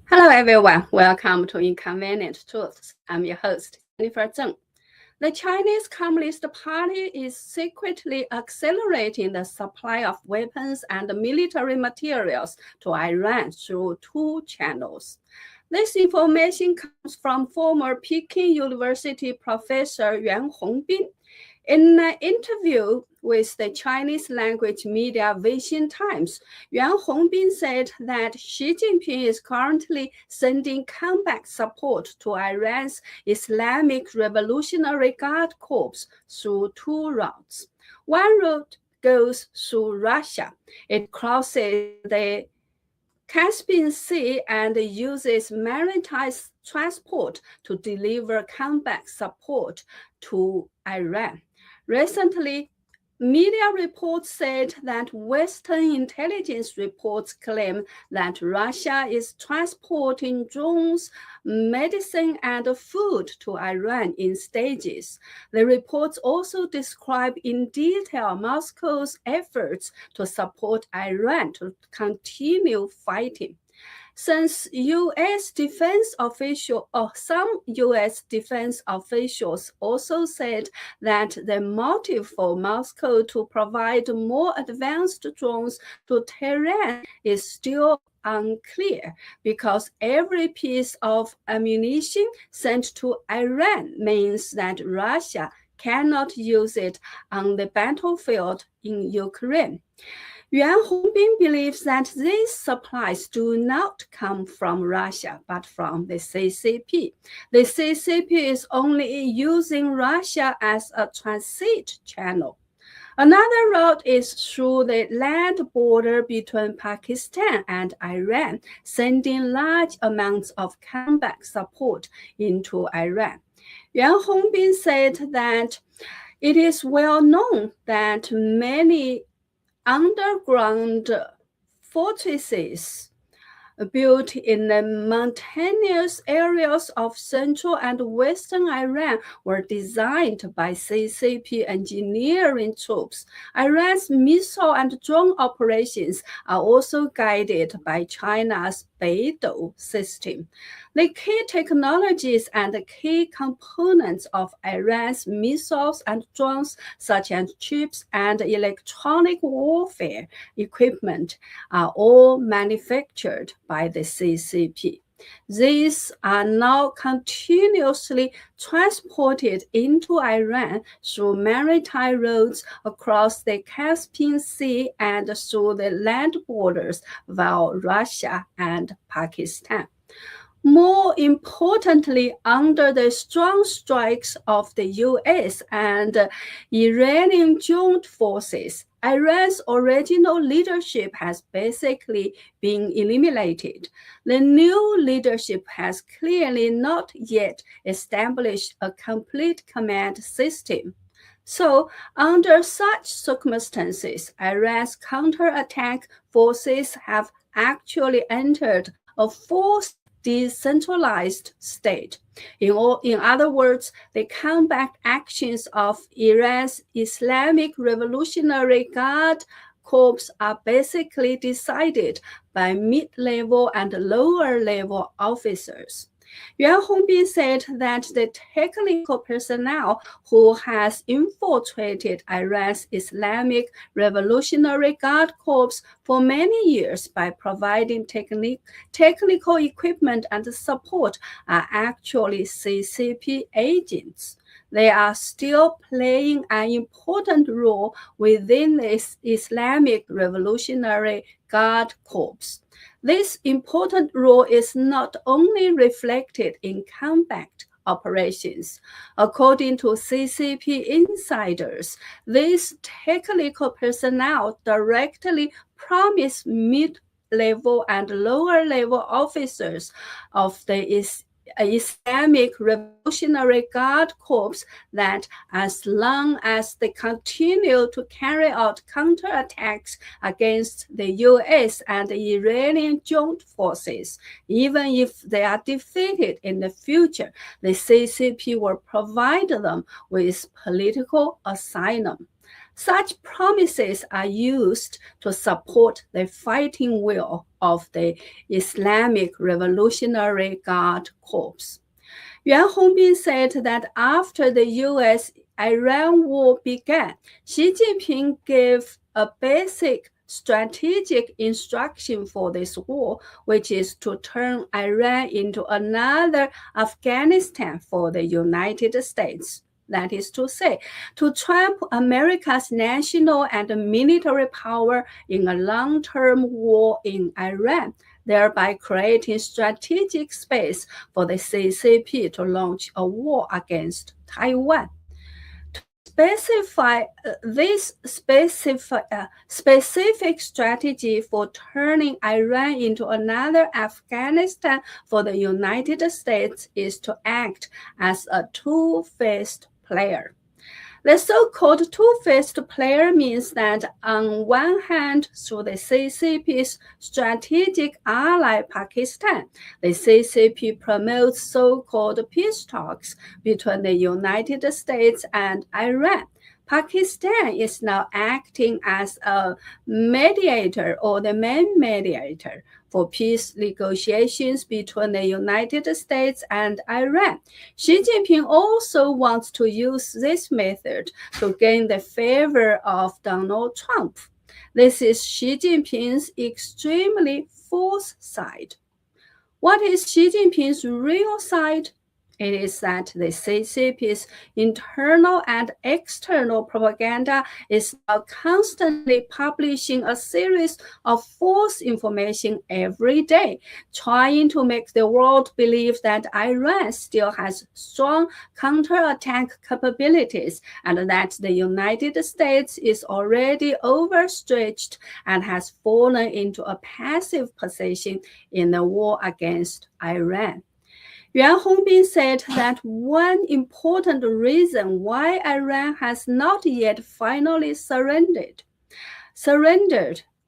Hello, everyone. Welcome to Inconvenient Truths. I'm your host, Jennifer Zheng. The Chinese Communist Party is secretly accelerating the supply of weapons and military materials to Iran through two channels. This information comes from former Peking University professor Yuan Hongbin. In an interview with the Chinese language media Weixin Times, Yuan Hongbin said that Xi Jinping is currently sending combat support to Iran's Islamic Revolutionary Guard Corps through two routes. One route goes through Russia. It crosses the Caspian Sea and uses maritime transport to deliver combat support to Iran. Recently, media reports said that Western intelligence reports claim that Russia is transporting drones, medicine, and food to Iran in stages. The reports also describe in detail Moscow's efforts to support Iran to continue fighting. Since some U.S. defense officials also said that the motive for Moscow to provide more advanced drones to Tehran is still unclear because every piece of ammunition sent to Iran means that Russia cannot use it on the battlefield in Ukraine. Yuan Hongbin believes that these supplies do not come from Russia, but from the CCP. The CCP is only using Russia as a transit channel. Another route is through the land border between Pakistan and Iran, sending large amounts of combat support into Iran. Yuan Hongbin said that it is well known that many underground fortresses built in the mountainous areas of central and western Iran were designed by CCP engineering troops. Iran's missile and drone operations are also guided by China's Beidou system. The key technologies and the key components of Iran's missiles and drones, such as chips and electronic warfare equipment, are all manufactured by the CCP. These are now continuously transported into Iran through maritime roads across the Caspian Sea and through the land borders via Russia and Pakistan. More importantly, under the strong strikes of the U.S. and Iranian joint forces, Iran's original leadership has basically been eliminated. The new leadership has clearly not yet established a complete command system. So, under such circumstances, Iran's counterattack forces have actually entered a forced decentralized state. In other words, the combat actions of Iran's Islamic Revolutionary Guard Corps are basically decided by mid-level and lower-level officers. Yuan Hongbin said that the technical personnel who has infiltrated Iran's Islamic Revolutionary Guard Corps for many years by providing technical equipment and support are actually CCP agents. They are still playing an important role within the Islamic Revolutionary Guard Corps. This important role is not only reflected in combat operations. According to CCP insiders, these technical personnel directly promise mid-level and lower-level officers of the Islamic Revolutionary Guard Corps that as long as they continue to carry out counterattacks against the U.S. and the Iranian joint forces, even if they are defeated in the future, the CCP will provide them with political asylum. Such promises are used to support the fighting will of the Islamic Revolutionary Guard Corps. Yuan Hongbin said that after the US-Iran war began, Xi Jinping gave a basic strategic instruction for this war, which is to turn Iran into another Afghanistan for the United States. That is to say, to trump America's national and military power in a long-term war in Iran, thereby creating strategic space for the CCP to launch a war against Taiwan. Specify this specific strategy for turning Iran into another Afghanistan for the United States is to act as a two-faced player. The so-called two-faced player means that on one hand, through the CCP's strategic ally Pakistan, the CCP promotes so-called peace talks between the United States and Iran. Pakistan is now acting as a mediator or the main mediator for peace negotiations between the United States and Iran. Xi Jinping also wants to use this method to gain the favor of Donald Trump. This is Xi Jinping's extremely false side. What is Xi Jinping's real side? It is that the CCP's internal and external propaganda is now constantly publishing a series of false information every day, trying to make the world believe that Iran still has strong counterattack capabilities and that the United States is already overstretched and has fallen into a passive position in the war against Iran. Yuan Hongbin said that one important reason why Iran has not yet finally surrendered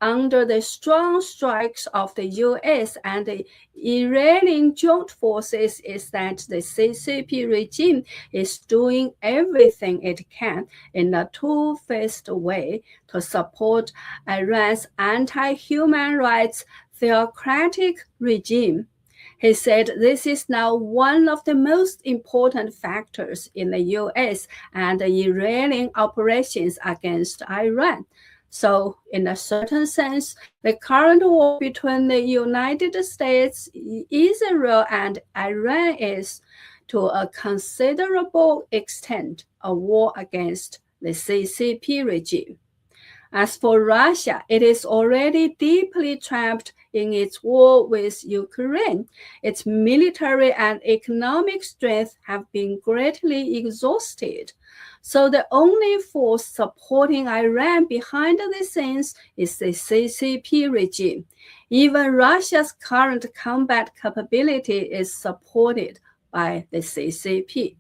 under the strong strikes of the US and the Iranian joint forces is that the CCP regime is doing everything it can in a two-faced way to support Iran's anti-human rights theocratic regime. He said this is now one of the most important factors in the US and the Iranian operations against Iran. So, in a certain sense, the current war between the United States, Israel, and Iran is, to a considerable extent, a war against the CCP regime. As for Russia, it is already deeply trapped in its war with Ukraine. Its military and economic strength have been greatly exhausted. So the only force supporting Iran behind the scenes is the CCP regime. Even Russia's current combat capability is supported by the CCP.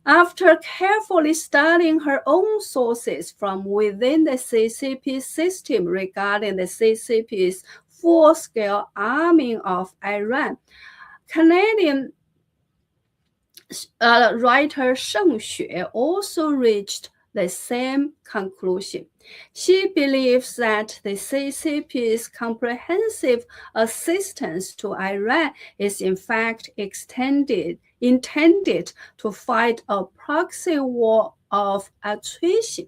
After carefully studying her own sources from within the CCP system regarding the CCP's full-scale arming of Iran, Canadian writer Sheng Xue also reached the same conclusion. She believes that the CCP's comprehensive assistance to Iran is in fact intended to fight a proxy war of attrition.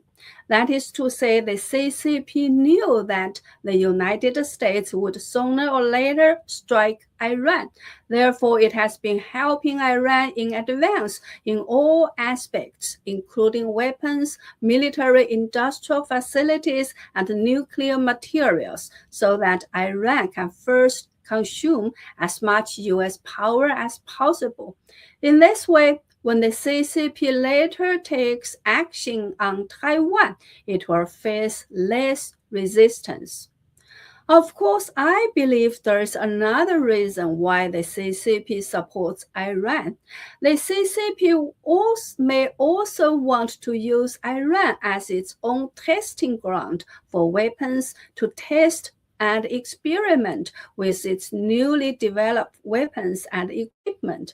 That is to say, the CCP knew that the United States would sooner or later strike Iran. Therefore, it has been helping Iran in advance in all aspects, including weapons, military industrial facilities, and nuclear materials, so that Iran can first consume as much US power as possible. In this way, when the CCP later takes action on Taiwan, it will face less resistance. Of course, I believe there is another reason why the CCP supports Iran. The CCP may also want to use Iran as its own testing ground for weapons to test and experiment with its newly developed weapons and equipment.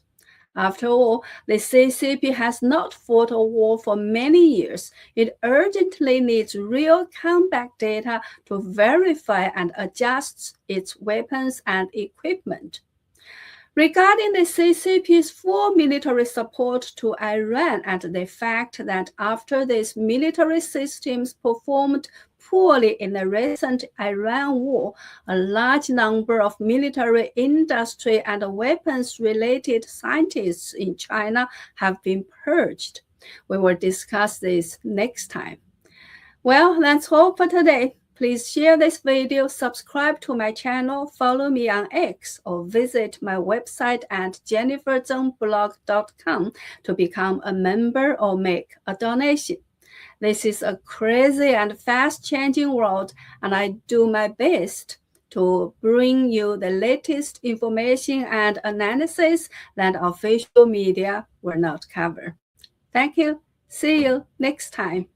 After all, the CCP has not fought a war for many years. It urgently needs real combat data to verify and adjust its weapons and equipment. Regarding the CCP's full military support to Iran and the fact that after these military systems performed poorly in the recent Iran war, a large number of military industry and weapons-related scientists in China have been purged. We will discuss this next time. Well, that's all for today. Please share this video, subscribe to my channel, follow me on X, or visit my website at jenniferzengblog.com to become a member or make a donation. This is a crazy and fast-changing world, and I do my best to bring you the latest information and analysis that official media will not cover. Thank you. See you next time.